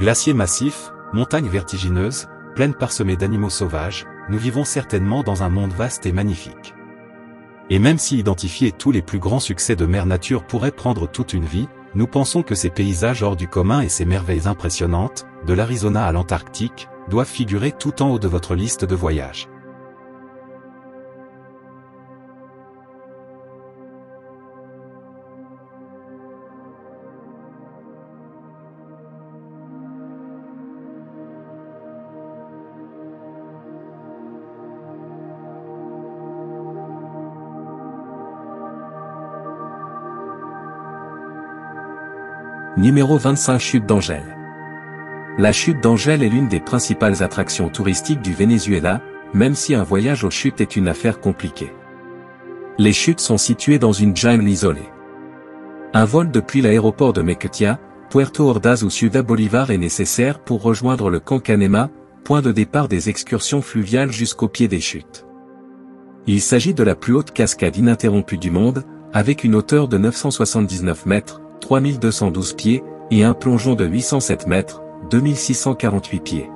Glaciers massifs, montagnes vertigineuses, plaines parsemées d'animaux sauvages, nous vivons certainement dans un monde vaste et magnifique. Et même si identifier tous les plus grands succès de Mère Nature pourrait prendre toute une vie, nous pensons que ces paysages hors du commun et ces merveilles impressionnantes, de l'Arizona à l'Antarctique, doivent figurer tout en haut de votre liste de voyages. Numéro 25 Chute d'Angel. La chute d'Angel est l'une des principales attractions touristiques du Venezuela, même si un voyage aux chutes est une affaire compliquée. Les chutes sont situées dans une jungle isolée. Un vol depuis l'aéroport de Mequetia, Puerto Ordaz ou Ciudad Bolívar est nécessaire pour rejoindre le camp Canema, point de départ des excursions fluviales jusqu'au pied des chutes. Il s'agit de la plus haute cascade ininterrompue du monde, avec une hauteur de 979 mètres, 3212 pieds, et un plongeon de 807 mètres, 2648 pieds.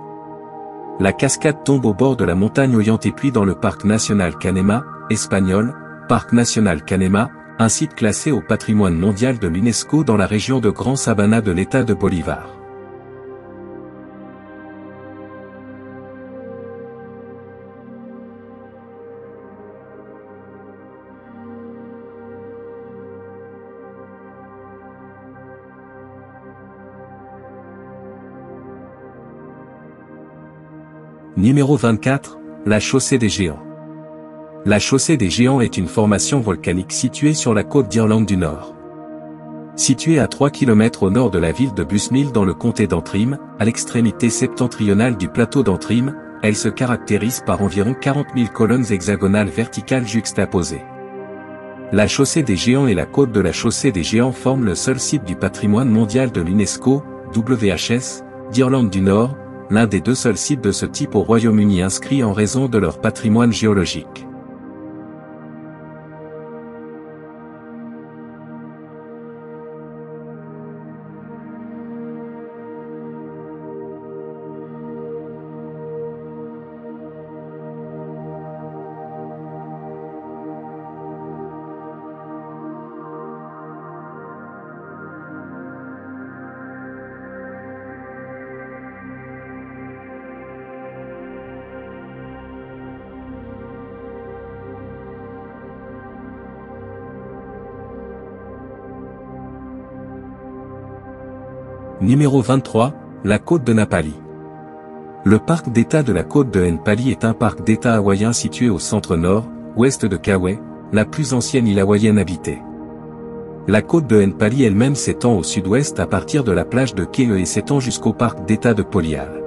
La cascade tombe au bord de la montagne Ollantaytambo dans le parc national Canema, espagnol, Parc national Canema, un site classé au patrimoine mondial de l'UNESCO dans la région de Gran Sabana de l'État de Bolívar. Numéro 24, la chaussée des Géants. La chaussée des Géants est une formation volcanique située sur la côte d'Irlande du Nord. Située à 3 km au nord de la ville de Bushmill dans le comté d'Antrim, à l'extrémité septentrionale du plateau d'Antrim, elle se caractérise par environ 40 000 colonnes hexagonales verticales juxtaposées. La chaussée des Géants et la côte de la chaussée des Géants forment le seul site du patrimoine mondial de l'UNESCO, WHS, d'Irlande du Nord, l'un des deux seuls sites de ce type au Royaume-Uni inscrits en raison de leur patrimoine géologique. Numéro 23, la côte de Napali. Le parc d'État de la côte de Napali est un parc d'État hawaïen situé au centre-nord, ouest de Kauai, la plus ancienne île hawaïenne habitée. La côte de Napali elle-même s'étend au sud-ouest à partir de la plage de Ke'e et s'étend jusqu'au parc d'État de Polial.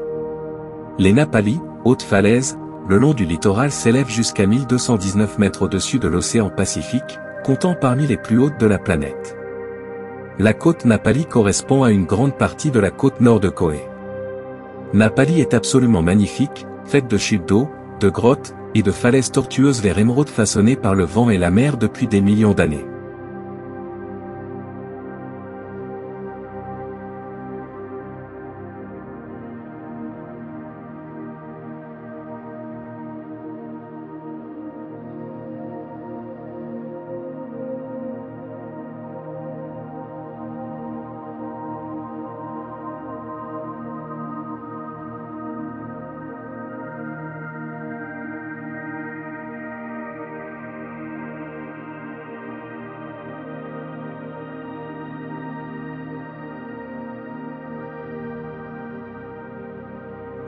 Les Napali, hautes falaises, le long du littoral s'élèvent jusqu'à 1219 mètres au-dessus de l'océan Pacifique, comptant parmi les plus hautes de la planète. La côte Napali correspond à une grande partie de la côte nord de Kauai. Napali est absolument magnifique, faite de chutes d'eau, de grottes, et de falaises tortueuses vers émeraude façonnées par le vent et la mer depuis des millions d'années.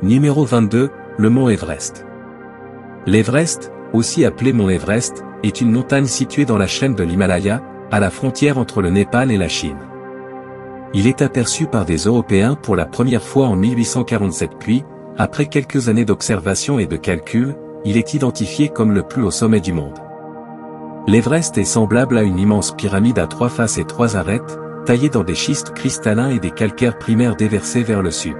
Numéro 22, le mont Everest. L'Everest, aussi appelé mont Everest, est une montagne située dans la chaîne de l'Himalaya, à la frontière entre le Népal et la Chine. Il est aperçu par des Européens pour la première fois en 1847 puis, après quelques années d'observation et de calcul, il est identifié comme le plus haut sommet du monde. L'Everest est semblable à une immense pyramide à 3 faces et 3 arêtes, taillée dans des schistes cristallins et des calcaires primaires déversés vers le sud.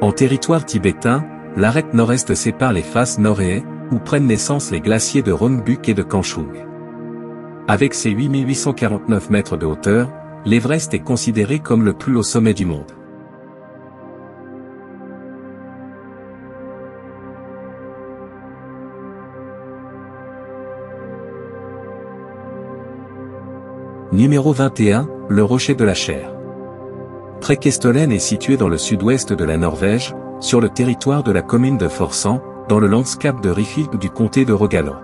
En territoire tibétain, l'arête nord-est sépare les faces nord et est, où prennent naissance les glaciers de Rongbuk et de Kanchung. Avec ses 8849 mètres de hauteur, l'Everest est considéré comme le plus haut sommet du monde. Numéro 21, le Rocher de la Chair. Preikestolen est situé dans le sud-ouest de la Norvège, sur le territoire de la commune de Forsand, dans le landskap de Ryfylke du comté de Rogaland.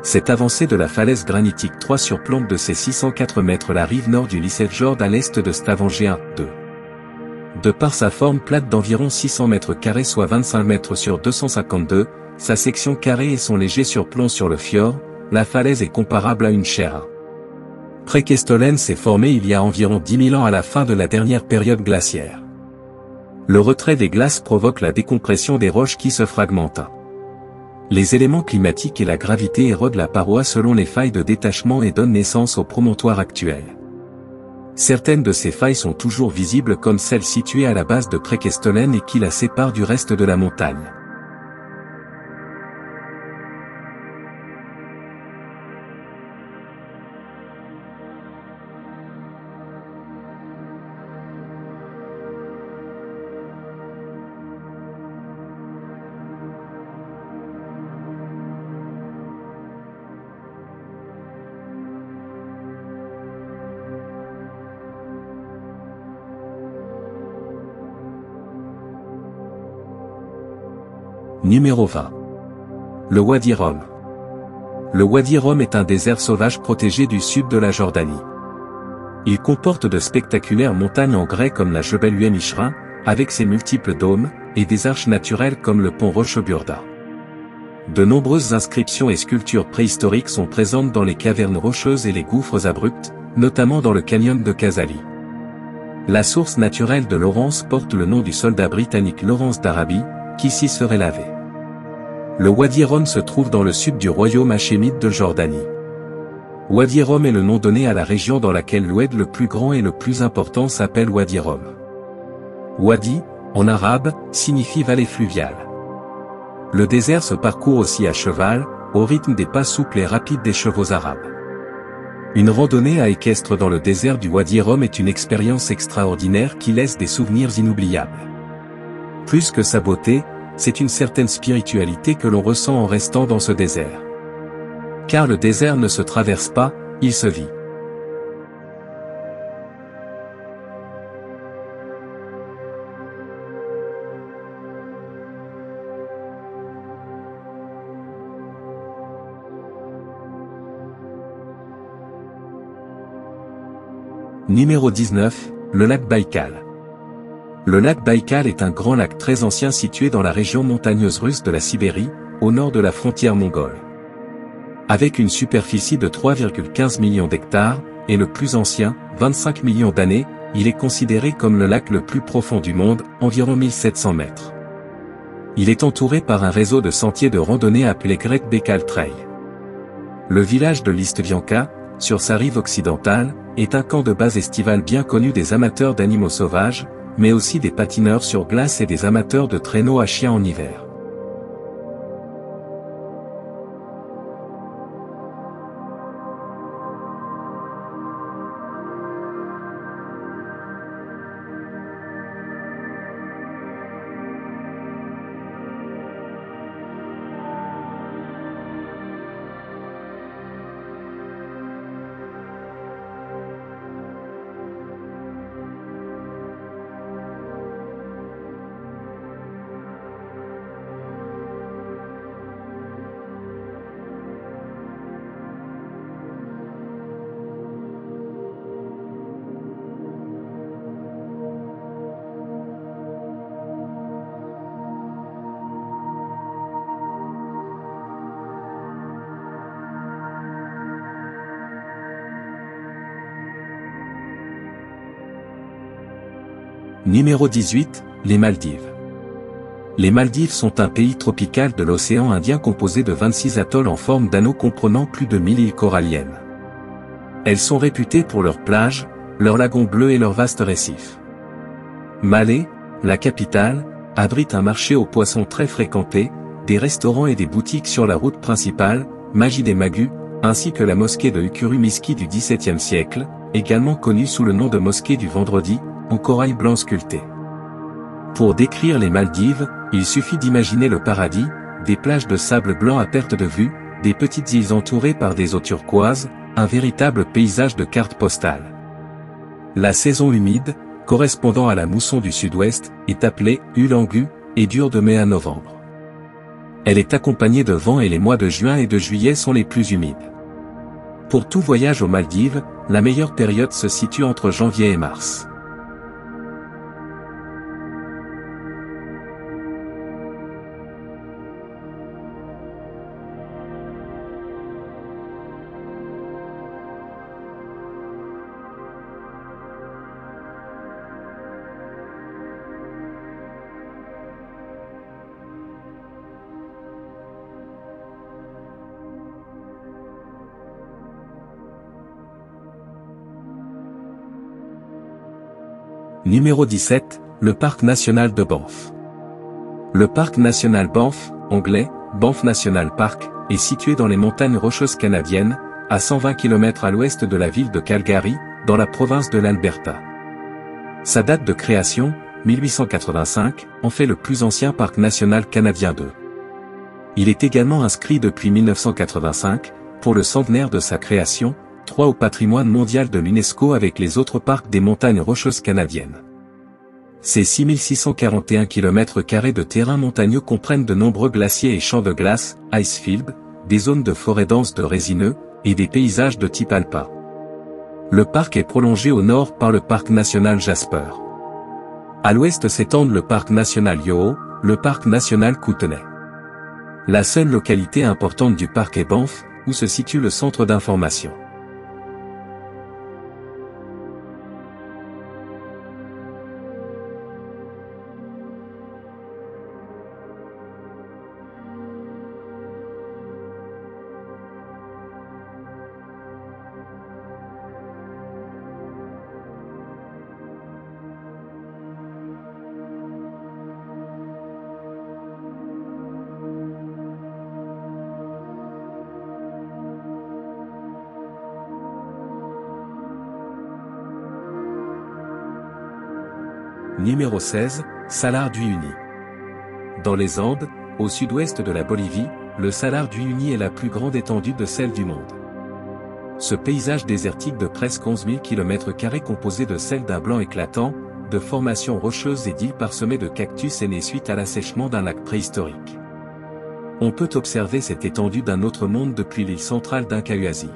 Cette avancée de la falaise granitique 3 surplombe de ses 604 mètres la rive nord du Lysefjord à l'est de Stavanger 2. De par sa forme plate d'environ 600 mètres carrés soit 25 mètres sur 252, sa section carrée et son léger surplomb sur le fjord, la falaise est comparable à une chaire. Preikestolen s'est formé il y a environ 10 000 ans à la fin de la dernière période glaciaire. Le retrait des glaces provoque la décompression des roches qui se fragmentent. Les éléments climatiques et la gravité érodent la paroi selon les failles de détachement et donnent naissance au promontoire actuel. Certaines de ces failles sont toujours visibles comme celle située à la base de Preikestolen et qui la sépare du reste de la montagne. Numéro 20. Le Wadi Rum. Le Wadi Rum est un désert sauvage protégé du sud de la Jordanie. Il comporte de spectaculaires montagnes en grès comme la Jebel Uemishra, avec ses multiples dômes, et des arches naturelles comme le pont Rocheburda. De nombreuses inscriptions et sculptures préhistoriques sont présentes dans les cavernes rocheuses et les gouffres abrupts, notamment dans le canyon de Khazali. La source naturelle de Lawrence porte le nom du soldat britannique Lawrence d'Arabie, qui s'y serait lavé. Le Wadi Rum se trouve dans le sud du royaume hachémite de Jordanie. Wadi Rum est le nom donné à la région dans laquelle l'oued le plus grand et le plus important s'appelle Wadi Rum. Wadi, en arabe, signifie vallée fluviale. Le désert se parcourt aussi à cheval, au rythme des pas souples et rapides des chevaux arabes. Une randonnée à équestre dans le désert du Wadi Rum est une expérience extraordinaire qui laisse des souvenirs inoubliables. Plus que sa beauté, c'est une certaine spiritualité que l'on ressent en restant dans ce désert. Car le désert ne se traverse pas, il se vit. Numéro 19, le lac Baïkal. Le lac Baïkal est un grand lac très ancien situé dans la région montagneuse russe de la Sibérie, au nord de la frontière mongole. Avec une superficie de 3,15 millions d'hectares, et le plus ancien, 25 millions d'années, il est considéré comme le lac le plus profond du monde, environ 1700 mètres. Il est entouré par un réseau de sentiers de randonnée appelé Great Baikal Trail. Le village de Listvianka, sur sa rive occidentale, est un camp de base estival bien connu des amateurs d'animaux sauvages, mais aussi des patineurs sur glace et des amateurs de traîneaux à chiens en hiver. Numéro 18, les Maldives. Les Maldives sont un pays tropical de l'océan Indien composé de 26 atolls en forme d'anneau comprenant plus de 1000 îles coralliennes. Elles sont réputées pour leurs plages, leurs lagons bleus et leurs vastes récifs. Malé, la capitale, abrite un marché aux poissons très fréquenté, des restaurants et des boutiques sur la route principale, Masjid e Magu, ainsi que la mosquée de Ukuru Miski du XVIIe siècle, également connue sous le nom de mosquée du Vendredi, en corail blanc sculpté. Pour décrire les Maldives, il suffit d'imaginer le paradis, des plages de sable blanc à perte de vue, des petites îles entourées par des eaux turquoises, un véritable paysage de carte postale. La saison humide, correspondant à la mousson du sud-ouest, est appelée Ulangu, et dure de mai à novembre. Elle est accompagnée de vent et les mois de juin et de juillet sont les plus humides. Pour tout voyage aux Maldives, la meilleure période se situe entre janvier et mars. Numéro 17, le Parc National de Banff. Le Parc National Banff, anglais, Banff National Park, est situé dans les montagnes Rocheuses canadiennes, à 120 km à l'ouest de la ville de Calgary, dans la province de l'Alberta. Sa date de création, 1885, en fait le plus ancien parc national canadien d'eux. Il est également inscrit depuis 1985, pour le centenaire de sa création, 3 au patrimoine mondial de l'UNESCO avec les autres parcs des montagnes Rocheuses canadiennes. Ces 6641 km² de terrain montagneux comprennent de nombreux glaciers et champs de glace, icefields, des zones de forêt dense de résineux, et des paysages de type alpin. Le parc est prolongé au nord par le parc national Jasper. À l'ouest s'étendent le parc national Yoho, le parc national Kootenay. La seule localité importante du parc est Banff, où se situe le centre d'information. Numéro 16, Salar d'Uyuni. Dans les Andes, au sud-ouest de la Bolivie, le Salar d'Uyuni est la plus grande étendue de celle du monde. Ce paysage désertique de presque 11 000 km² composé de sels d'un blanc éclatant, de formations rocheuses et d'îles parsemées de cactus est né suite à l'assèchement d'un lac préhistorique. On peut observer cette étendue d'un autre monde depuis l'île centrale d'Incahuasi.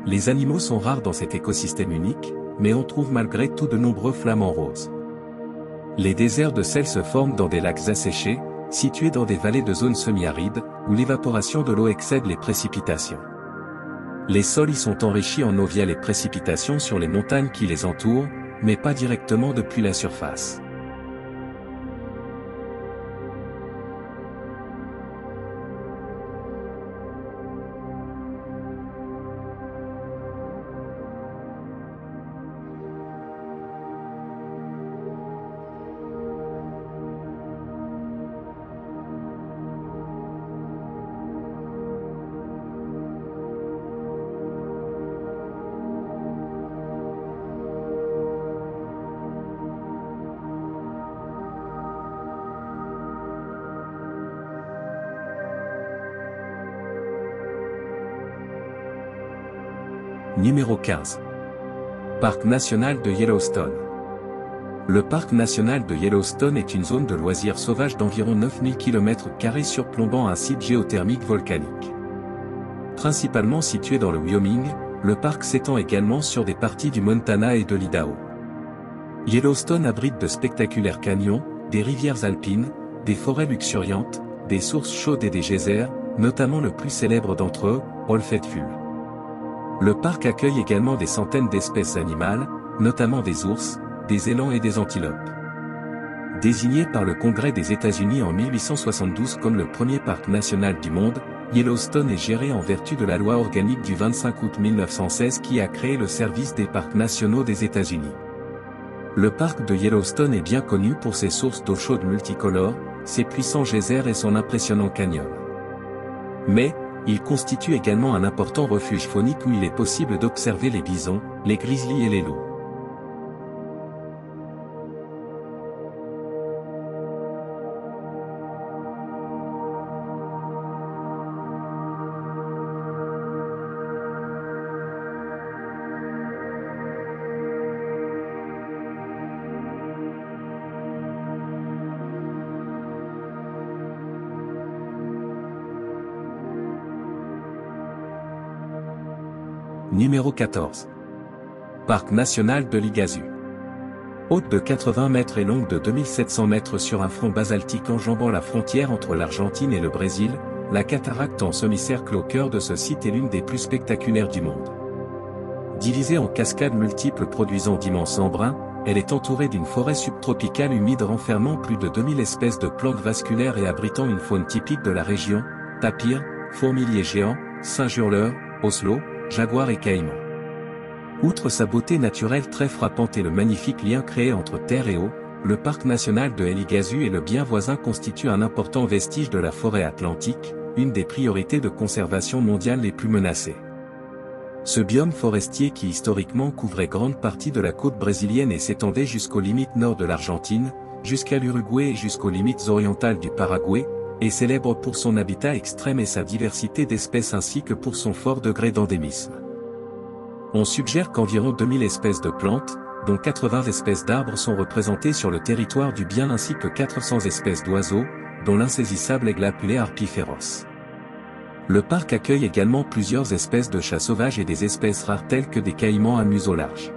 Les animaux sont rares dans cet écosystème unique, mais on trouve malgré tout de nombreux flamants roses. Les déserts de sel se forment dans des lacs asséchés, situés dans des vallées de zones semi-arides, où l'évaporation de l'eau excède les précipitations. Les sols y sont enrichis en eau via les précipitations sur les montagnes qui les entourent, mais pas directement depuis la surface. Numéro 15. Parc national de Yellowstone. Le parc national de Yellowstone est une zone de loisirs sauvages d'environ 9000 km² surplombant un site géothermique volcanique. Principalement situé dans le Wyoming, le parc s'étend également sur des parties du Montana et de l'Idaho. Yellowstone abrite de spectaculaires canyons, des rivières alpines, des forêts luxuriantes, des sources chaudes et des geysers, notamment le plus célèbre d'entre eux, Olfetful. Le parc accueille également des centaines d'espèces animales, notamment des ours, des élans et des antilopes. Désigné par le Congrès des États-Unis en 1872 comme le premier parc national du monde, Yellowstone est géré en vertu de la loi organique du 25 août 1916 qui a créé le service des parcs nationaux des États-Unis. Le parc de Yellowstone est bien connu pour ses sources d'eau chaude multicolores, ses puissants geysers et son impressionnant canyon. Mais, il constitue également un important refuge faunique où il est possible d'observer les bisons, les grizzlies et les loups. Numéro 14. Parc national de l'Iguazu. Haute de 80 mètres et longue de 2700 mètres sur un front basaltique enjambant la frontière entre l'Argentine et le Brésil, la cataracte en semi-cercle au cœur de ce site est l'une des plus spectaculaires du monde. Divisée en cascades multiples produisant d'immenses embruns, elle est entourée d'une forêt subtropicale humide renfermant plus de 2000 espèces de plantes vasculaires et abritant une faune typique de la région, tapirs, fourmiliers géants, singes hurleurs, ocelots, jaguars et caïmans. Outre sa beauté naturelle très frappante et le magnifique lien créé entre terre et eau, le parc national de El Iguazú et le bien voisin constituent un important vestige de la forêt atlantique, une des priorités de conservation mondiale les plus menacées. Ce biome forestier qui historiquement couvrait grande partie de la côte brésilienne et s'étendait jusqu'aux limites nord de l'Argentine, jusqu'à l'Uruguay et jusqu'aux limites orientales du Paraguay, est célèbre pour son habitat extrême et sa diversité d'espèces ainsi que pour son fort degré d'endémisme. On suggère qu'environ 2000 espèces de plantes, dont 80 espèces d'arbres sont représentées sur le territoire du bien ainsi que 400 espèces d'oiseaux, dont l'insaisissable aigle appelé harpie féroce. Le parc accueille également plusieurs espèces de chats sauvages et des espèces rares telles que des caïmans à museau large.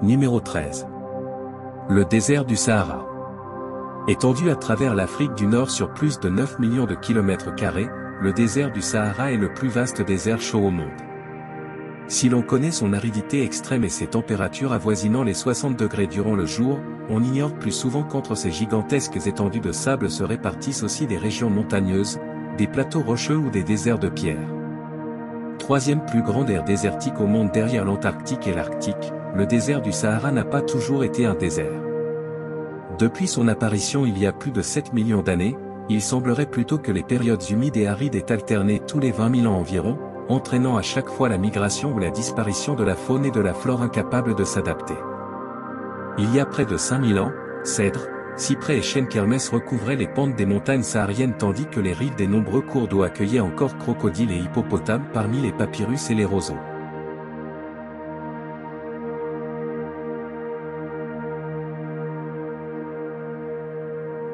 Numéro 13. Le désert du Sahara. Étendu à travers l'Afrique du Nord sur plus de 9 millions de kilomètres carrés, le désert du Sahara est le plus vaste désert chaud au monde. Si l'on connaît son aridité extrême et ses températures avoisinant les 60 degrés durant le jour, on ignore plus souvent qu'entre ces gigantesques étendues de sable se répartissent aussi des régions montagneuses, des plateaux rocheux ou des déserts de pierre. Troisième plus grande aire désertique au monde derrière l'Antarctique et l'Arctique, le désert du Sahara n'a pas toujours été un désert. Depuis son apparition il y a plus de 7 millions d'années, il semblerait plutôt que les périodes humides et arides aient alterné tous les 20 000 ans environ, entraînant à chaque fois la migration ou la disparition de la faune et de la flore incapables de s'adapter. Il y a près de 5000 ans, cèdres, cyprès et chênes kermès recouvraient les pentes des montagnes sahariennes tandis que les rives des nombreux cours d'eau accueillaient encore crocodiles et hippopotames parmi les papyrus et les roseaux.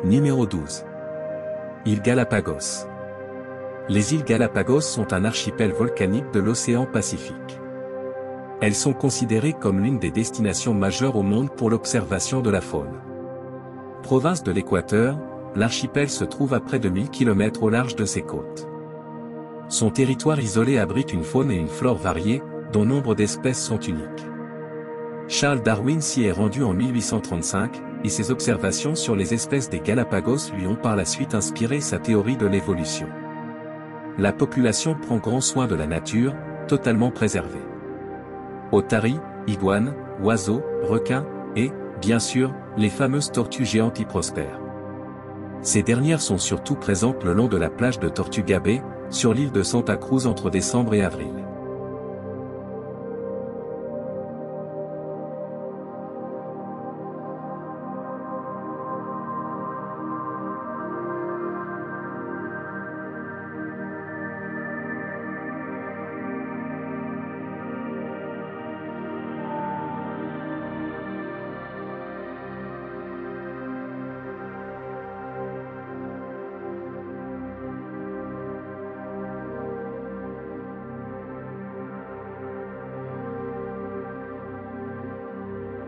Numéro 12. Îles Galapagos. Les îles Galapagos sont un archipel volcanique de l'océan Pacifique. Elles sont considérées comme l'une des destinations majeures au monde pour l'observation de la faune. Province de l'Équateur, l'archipel se trouve à près de 1000 km au large de ses côtes. Son territoire isolé abrite une faune et une flore variées, dont nombre d'espèces sont uniques. Charles Darwin s'y est rendu en 1835, et ses observations sur les espèces des Galapagos lui ont par la suite inspiré sa théorie de l'évolution. La population prend grand soin de la nature, totalement préservée. Otaries, iguanes, oiseaux, requins, et, bien sûr, les fameuses tortues géantes y prospèrent. Ces dernières sont surtout présentes le long de la plage de Tortuga Bay, sur l'île de Santa Cruz entre décembre et avril.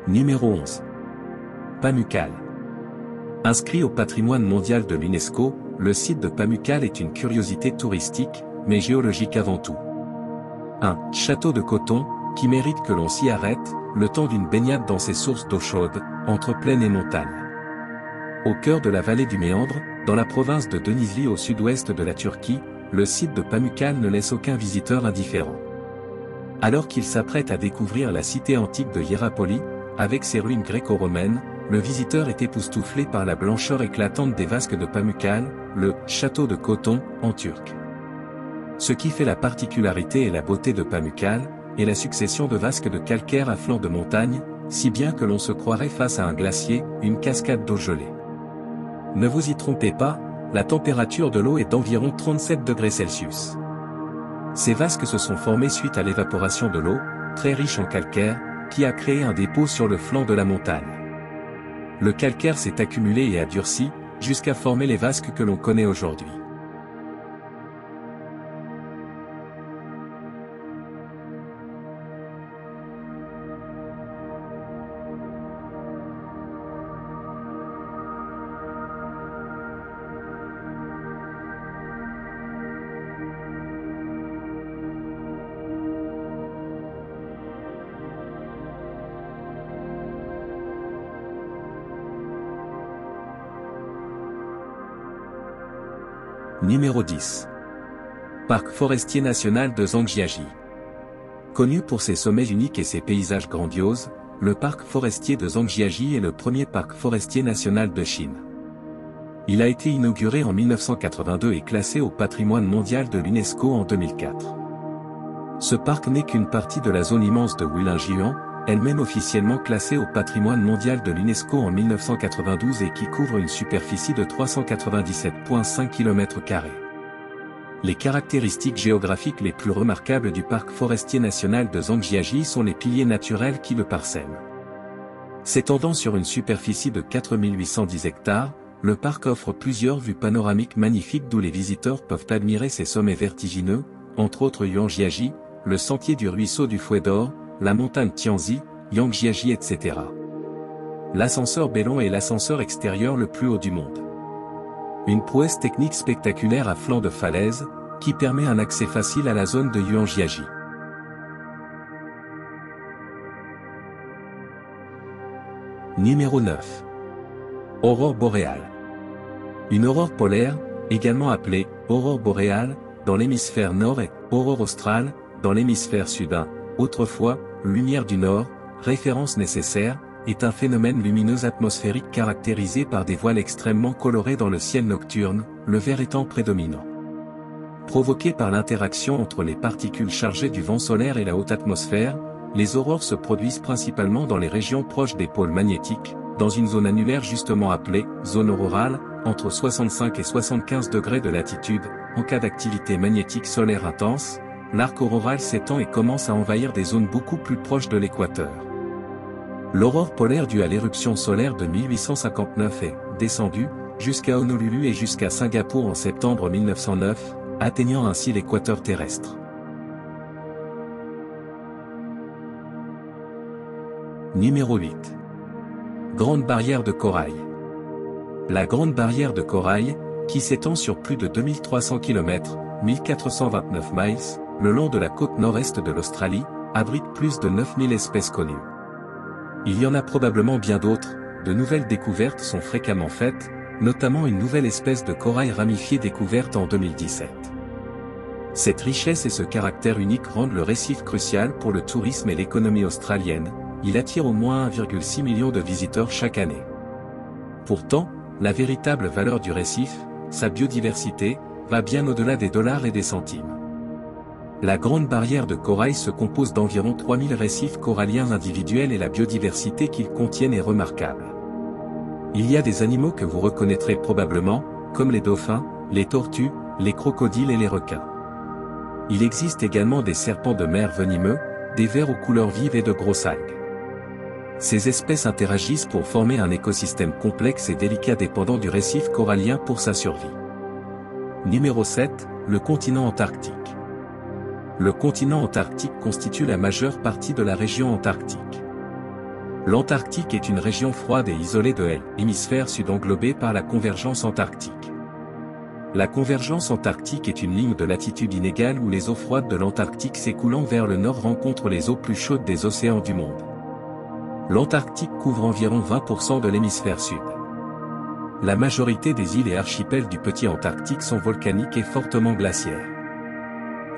Numéro 11. Pamukkale. Inscrit au patrimoine mondial de l'UNESCO, le site de Pamukkale est une curiosité touristique, mais géologique avant tout. Un château de coton, qui mérite que l'on s'y arrête, le temps d'une baignade dans ses sources d'eau chaude, entre plaine et montagne. Au cœur de la vallée du Méandre, dans la province de Denizli au sud-ouest de la Turquie, le site de Pamukkale ne laisse aucun visiteur indifférent. Alors qu'il s'apprête à découvrir la cité antique de Hiérapolie, avec ses ruines gréco-romaines, le visiteur est époustouflé par la blancheur éclatante des vasques de Pamukkale, le « château de coton » en turc. Ce qui fait la particularité et la beauté de Pamukkale, est la succession de vasques de calcaire à flanc de montagne, si bien que l'on se croirait face à un glacier, une cascade d'eau gelée. Ne vous y trompez pas, La température de l'eau est d'environ 37 degrés Celsius. Ces vasques se sont formés suite à l'évaporation de l'eau, très riche en calcaire, qui a créé un dépôt sur le flanc de la montagne. Le calcaire s'est accumulé et a durci, jusqu'à former les vasques que l'on connaît aujourd'hui. Numéro 10. Parc forestier national de Zhangjiajie. Connu pour ses sommets uniques et ses paysages grandioses, le parc forestier de Zhangjiajie est le premier parc forestier national de Chine. Il a été inauguré en 1982 et classé au patrimoine mondial de l'UNESCO en 2004. Ce parc n'est qu'une partie de la zone immense de Wulingyuan, elle-même officiellement classée au patrimoine mondial de l'UNESCO en 1992 et qui couvre une superficie de 397,5 km². Les caractéristiques géographiques les plus remarquables du parc forestier national de Zhangjiajie sont les piliers naturels qui le parsèment. S'étendant sur une superficie de 4810 hectares, le parc offre plusieurs vues panoramiques magnifiques d'où les visiteurs peuvent admirer ses sommets vertigineux, entre autres Yangjiajie, le sentier du ruisseau du Fouet d'Or, la montagne Tianzi, Yangjiajie etc. L'ascenseur Bélon est l'ascenseur extérieur le plus haut du monde. Une prouesse technique spectaculaire à flanc de falaise, qui permet un accès facile à la zone de Yangjiajie. Numéro 9. Aurore boréale. Une aurore polaire, également appelée aurore boréale, dans l'hémisphère nord et aurore australe, dans l'hémisphère sud. Autrefois, lumière du nord, référence nécessaire, est un phénomène lumineux atmosphérique caractérisé par des voiles extrêmement colorées dans le ciel nocturne, le vert étant prédominant. Provoqué par l'interaction entre les particules chargées du vent solaire et la haute atmosphère, les aurores se produisent principalement dans les régions proches des pôles magnétiques, dans une zone annulaire justement appelée zone aurorale, entre 65 et 75 degrés de latitude. En cas d'activité magnétique solaire intense, l'arc auroral s'étend et commence à envahir des zones beaucoup plus proches de l'équateur. L'aurore polaire due à l'éruption solaire de 1859 est descendue jusqu'à Honolulu et jusqu'à Singapour en septembre 1909, atteignant ainsi l'équateur terrestre. Numéro 8. Grande barrière de corail. La Grande barrière de corail, qui s'étend sur plus de 2300 km, 1429 miles, le long de la côte nord-est de l'Australie, abrite plus de 9000 espèces connues. Il y en a probablement bien d'autres, de nouvelles découvertes sont fréquemment faites, notamment une nouvelle espèce de corail ramifié découverte en 2017. Cette richesse et ce caractère unique rendent le récif crucial pour le tourisme et l'économie australienne, il attire au moins 1,6 million de visiteurs chaque année. Pourtant, la véritable valeur du récif, sa biodiversité, va bien au-delà des dollars et des centimes. La Grande barrière de corail se compose d'environ 3000 récifs coralliens individuels et la biodiversité qu'ils contiennent est remarquable. Il y a des animaux que vous reconnaîtrez probablement, comme les dauphins, les tortues, les crocodiles et les requins. Il existe également des serpents de mer venimeux, des vers aux couleurs vives et de grosses algues. Ces espèces interagissent pour former un écosystème complexe et délicat dépendant du récif corallien pour sa survie. Numéro 7, le continent antarctique. Le continent antarctique constitue la majeure partie de la région antarctique. L'Antarctique est une région froide et isolée de l'hémisphère sud englobée par la convergence antarctique. La convergence antarctique est une ligne de latitude inégale où les eaux froides de l'Antarctique s'écoulant vers le nord rencontrent les eaux plus chaudes des océans du monde. L'Antarctique couvre environ 20% de l'hémisphère sud. La majorité des îles et archipels du petit Antarctique sont volcaniques et fortement glaciaires.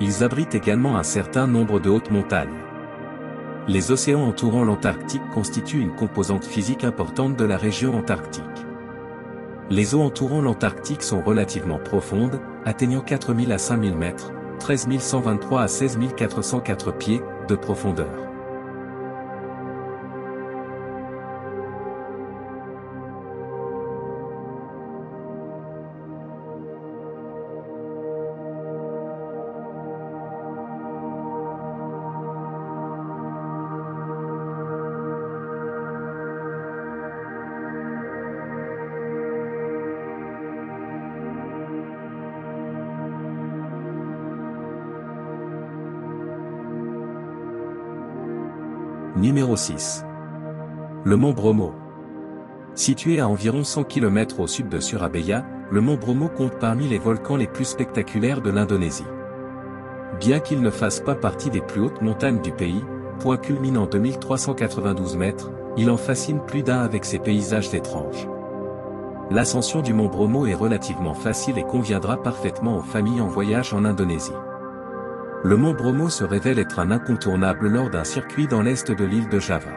Ils abritent également un certain nombre de hautes montagnes. Les océans entourant l'Antarctique constituent une composante physique importante de la région antarctique. Les eaux entourant l'Antarctique sont relativement profondes, atteignant 4000 à 5000 mètres, 13 123 à 16 404 pieds, de profondeur. Numéro 6. Le mont Bromo. Situé à environ 100 km au sud de Surabaya, le mont Bromo compte parmi les volcans les plus spectaculaires de l'Indonésie. Bien qu'il ne fasse pas partie des plus hautes montagnes du pays, point culminant 2392 mètres, il en fascine plus d'un avec ses paysages étranges. L'ascension du mont Bromo est relativement facile et conviendra parfaitement aux familles en voyage en Indonésie. Le mont Bromo se révèle être un incontournable lors d'un circuit dans l'est de l'île de Java.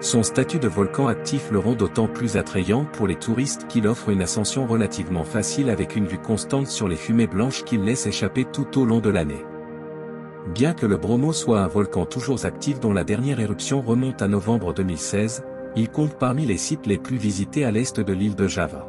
Son statut de volcan actif le rend d'autant plus attrayant pour les touristes qu'il offre une ascension relativement facile avec une vue constante sur les fumées blanches qu'il laisse échapper tout au long de l'année. Bien que le Bromo soit un volcan toujours actif dont la dernière éruption remonte à novembre 2016, il compte parmi les sites les plus visités à l'est de l'île de Java.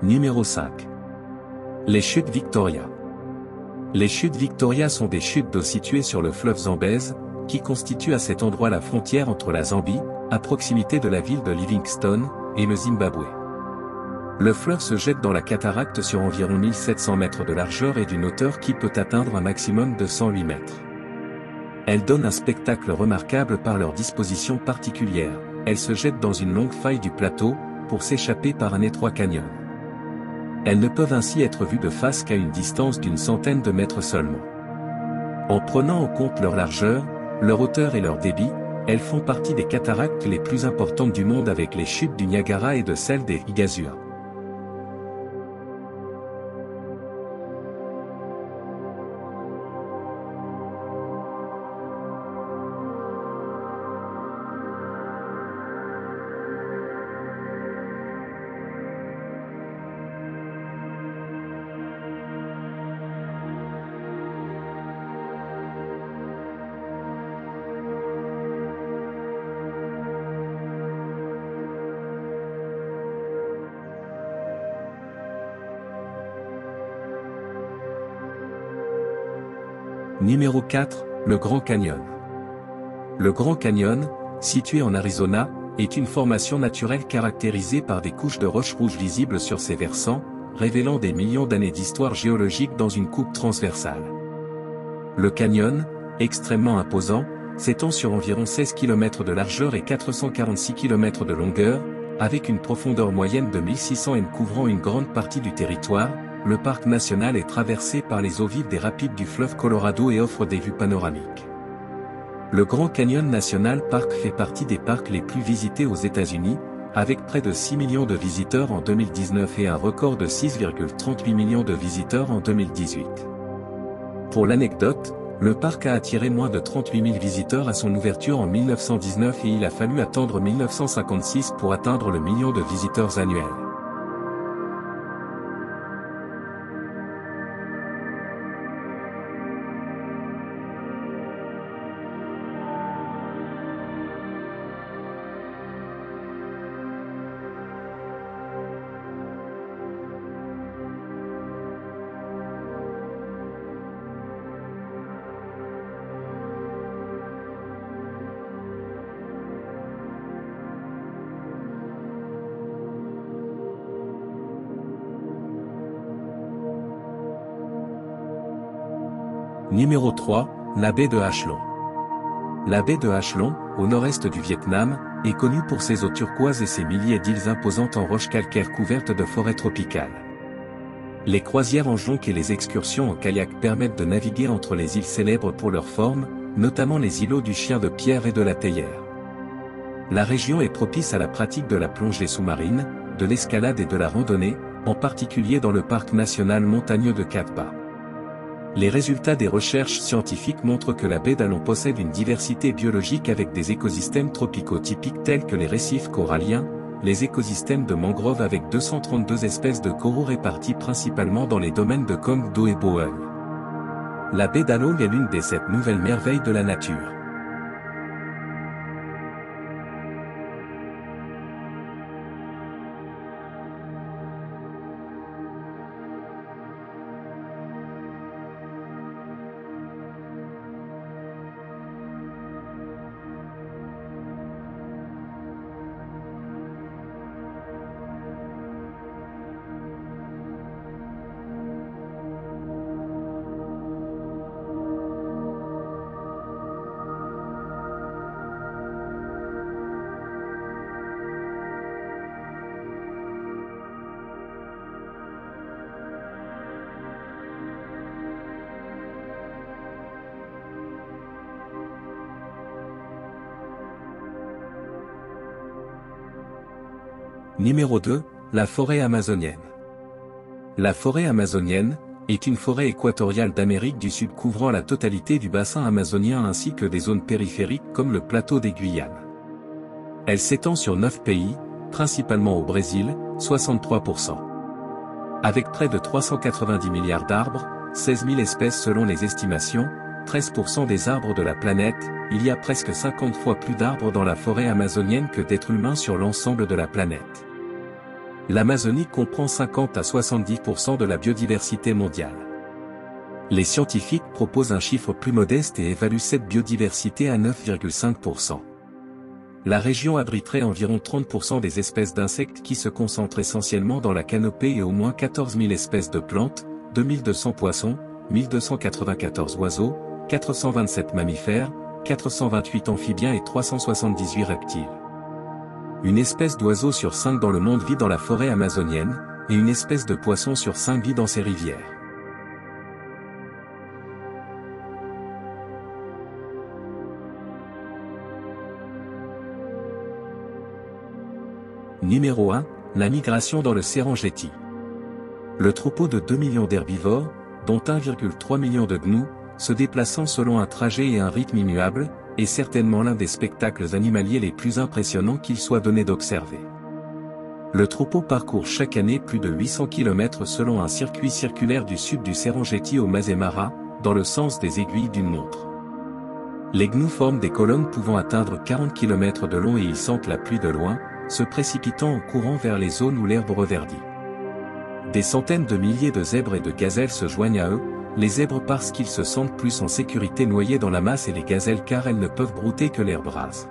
Numéro 5. Les chutes Victoria. Les chutes Victoria sont des chutes d'eau situées sur le fleuve Zambèze, qui constitue à cet endroit la frontière entre la Zambie, à proximité de la ville de Livingstone, et le Zimbabwe. Le fleuve se jette dans la cataracte sur environ 1700 mètres de largeur et d'une hauteur qui peut atteindre un maximum de 108 mètres. Elles donnent un spectacle remarquable par leur disposition particulière. Elles se jettent dans une longue faille du plateau, pour s'échapper par un étroit canyon. Elles ne peuvent ainsi être vues de face qu'à une distance d'une centaine de mètres seulement. En prenant en compte leur largeur, leur hauteur et leur débit, elles font partie des cataractes les plus importantes du monde avec les chutes du Niagara et de celles des Igazua. Numéro 4, le Grand Canyon. Le Grand Canyon, situé en Arizona, est une formation naturelle caractérisée par des couches de roches rouges visibles sur ses versants, révélant des millions d'années d'histoire géologique dans une coupe transversale. Le canyon, extrêmement imposant, s'étend sur environ 16 km de largeur et 446 km de longueur, avec une profondeur moyenne de 1600 m couvrant une grande partie du territoire. Le parc national est traversé par les eaux vives des rapides du fleuve Colorado et offre des vues panoramiques. Le Grand Canyon National Park fait partie des parcs les plus visités aux États-Unis, avec près de 6 millions de visiteurs en 2019 et un record de 6,38 millions de visiteurs en 2018. Pour l'anecdote, le parc a attiré moins de 38 000 visiteurs à son ouverture en 1919 et il a fallu attendre 1956 pour atteindre le million de visiteurs annuels. Numéro 3, la baie de Hachlon. La baie de Hachlon, au nord-est du Vietnam, est connue pour ses eaux turquoises et ses milliers d'îles imposantes en roches calcaires couvertes de forêts tropicales. Les croisières en jonque et les excursions en kayak permettent de naviguer entre les îles célèbres pour leur forme, notamment les îlots du Chien de Pierre et de la Théière. La région est propice à la pratique de la plongée sous-marine, de l'escalade et de la randonnée, en particulier dans le parc national montagneux de Katba. Les résultats des recherches scientifiques montrent que la baie d'Hachlon possède une diversité biologique avec des écosystèmes tropicaux typiques tels que les récifs coralliens, les écosystèmes de mangroves avec 232 espèces de coraux réparties principalement dans les domaines de Kongdo et Boeung. La baie d'Along est l'une des 7 nouvelles merveilles de la nature. Numéro 2, la forêt amazonienne. La forêt amazonienne est une forêt équatoriale d'Amérique du Sud couvrant la totalité du bassin amazonien ainsi que des zones périphériques comme le plateau des Guyanes. Elle s'étend sur 9 pays, principalement au Brésil, 63%. Avec près de 390 milliards d'arbres, 16 000 espèces selon les estimations, 13% des arbres de la planète, il y a presque 50 fois plus d'arbres dans la forêt amazonienne que d'êtres humains sur l'ensemble de la planète. L'Amazonie comprend 50 à 70% de la biodiversité mondiale. Les scientifiques proposent un chiffre plus modeste et évaluent cette biodiversité à 9,5%. La région abriterait environ 30% des espèces d'insectes qui se concentrent essentiellement dans la canopée et au moins 14 000 espèces de plantes, 2200 poissons, 1294 oiseaux, 427 mammifères, 428 amphibiens et 378 reptiles. Une espèce d'oiseau sur 5 dans le monde vit dans la forêt amazonienne, et une espèce de poisson sur 5 vit dans ses rivières. Numéro 1, la migration dans le Serengeti. Le troupeau de 2 millions d'herbivores, dont 1,3 million de gnous, se déplaçant selon un trajet et un rythme immuable, est certainement l'un des spectacles animaliers les plus impressionnants qu'il soit donné d'observer. Le troupeau parcourt chaque année plus de 800 km selon un circuit circulaire du sud du Serengeti au Masai Mara, dans le sens des aiguilles d'une montre. Les gnous forment des colonnes pouvant atteindre 40 km de long et ils sentent la pluie de loin, se précipitant en courant vers les zones où l'herbe reverdit. Des centaines de milliers de zèbres et de gazelles se joignent à eux, les zèbres parce qu'ils se sentent plus en sécurité noyés dans la masse et les gazelles car elles ne peuvent brouter que l'herbe rase.